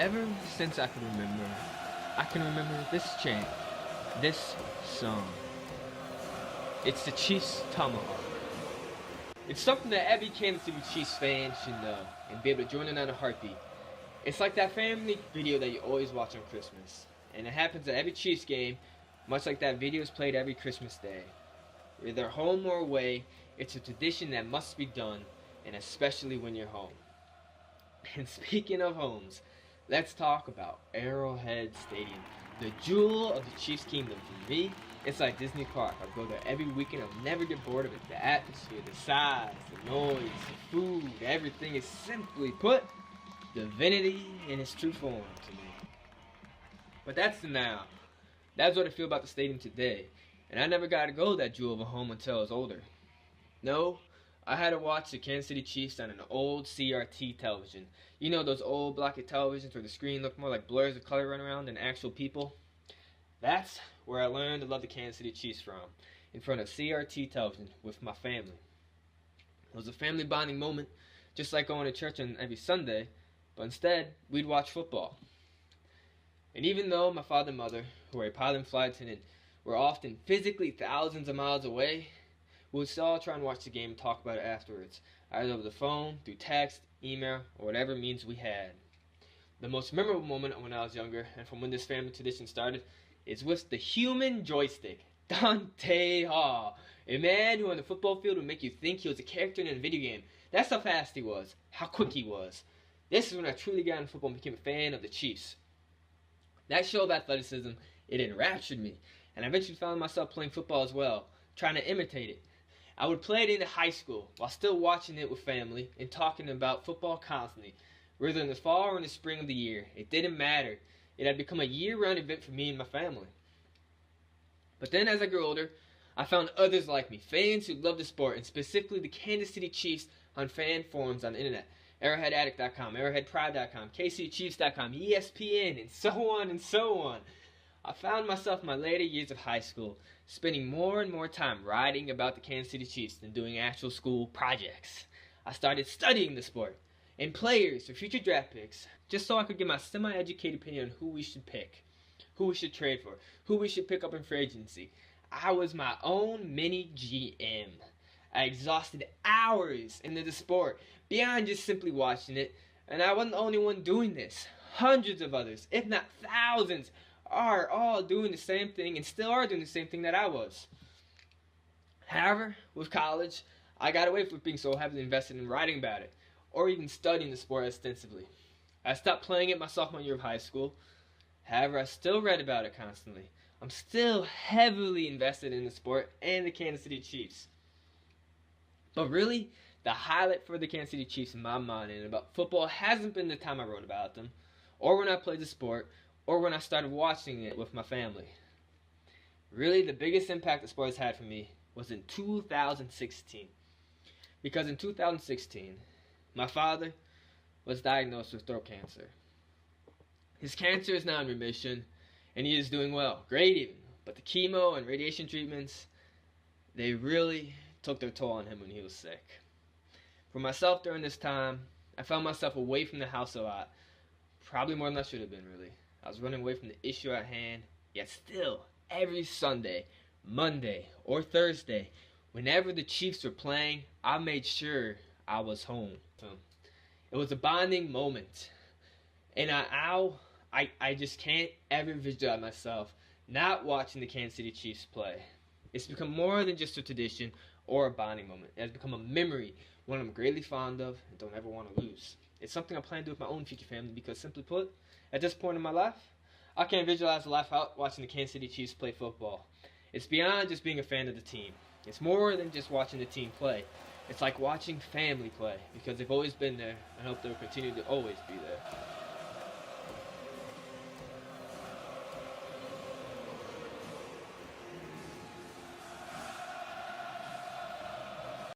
Ever since I can remember this chant, this song. It's the Chiefs Tomahawk. It's something that every Kansas City Chiefs fan should know and be able to join in on a heartbeat. It's like that family video that you always watch on Christmas. And it happens at every Chiefs game, much like that video is played every Christmas day. Whether home or away, it's a tradition that must be done, and especially when you're home. And speaking of homes, let's talk about Arrowhead Stadium, the jewel of the Chiefs kingdom. For me, it's like Disney Park. I go there every weekend. I'll never get bored of it. The atmosphere, the size, the noise, the food, everything is simply put divinity in its true form to me. But that's the now. That's what I feel about the stadium today. And I never got to go that jewel of a home until I was older. No, I had to watch the Kansas City Chiefs on an old CRT television. You know those old blocky televisions where the screen looked more like blurs of color running around than actual people? That's where I learned to love the Kansas City Chiefs from, in front of CRT television with my family. It was a family bonding moment, just like going to church on every Sunday, but instead, we'd watch football. And even though my father and mother, who were a pilot and flight attendant, were often physically thousands of miles away, we would still all try and watch the game and talk about it afterwards, either over the phone, through text, email, or whatever means we had. The most memorable moment when I was younger, and from when this family tradition started, is with the human joystick, Dante Hall, a man who on the football field would make you think he was a character in a video game. That's how fast he was, how quick he was. This is when I truly got into football and became a fan of the Chiefs. That show of athleticism, it enraptured me, and I eventually found myself playing football as well, trying to imitate it. I would play it into high school while still watching it with family and talking about football constantly, whether in the fall or in the spring of the year. It didn't matter. It had become a year-round event for me and my family. But then as I grew older, I found others like me, fans who loved the sport, and specifically the Kansas City Chiefs on fan forums on the internet. ArrowheadAddict.com, ArrowheadPride.com, KCChiefs.com, ESPN, and so on and so on. I found myself in my later years of high school spending more and more time writing about the Kansas City Chiefs than doing actual school projects. I started studying the sport and players for future draft picks just so I could get my semi-educated opinion on who we should pick, who we should trade for, who we should pick up in free agency. I was my own mini GM. I exhausted hours into the sport beyond just simply watching it, and I wasn't the only one doing this. Hundreds of others, if not thousands, are all doing the same thing and still are doing the same thing that I was. However, with college, I got away from being so heavily invested in writing about it, or even studying the sport extensively. I stopped playing it my sophomore year of high school. However, I still read about it constantly. I'm still heavily invested in the sport and the Kansas City Chiefs. But really, the highlight for the Kansas City Chiefs in my mind and about football hasn't been the time I wrote about them, or when I played the sport, or when I started watching it with my family. Really, the biggest impact the sport has had for me was in 2016. Because in 2016, my father was diagnosed with throat cancer. His cancer is now in remission, and he is doing well, great even. But the chemo and radiation treatments, they really took their toll on him when he was sick. For myself during this time, I found myself away from the house a lot, probably more than I should have been really. I was running away from the issue at hand, yet still, every Sunday, Monday, or Thursday, whenever the Chiefs were playing, I made sure I was home. It was a bonding moment, and I just can't ever visualize myself not watching the Kansas City Chiefs play. It's become more than just a tradition or a bonding moment. It has become a memory, one I'm greatly fond of and don't ever want to lose. It's something I plan to do with my own future family because, simply put, at this point in my life, I can't visualize a life out watching the Kansas City Chiefs play football. It's beyond just being a fan of the team. It's more than just watching the team play. It's like watching family play because they've always been there and I hope they'll continue to always be there.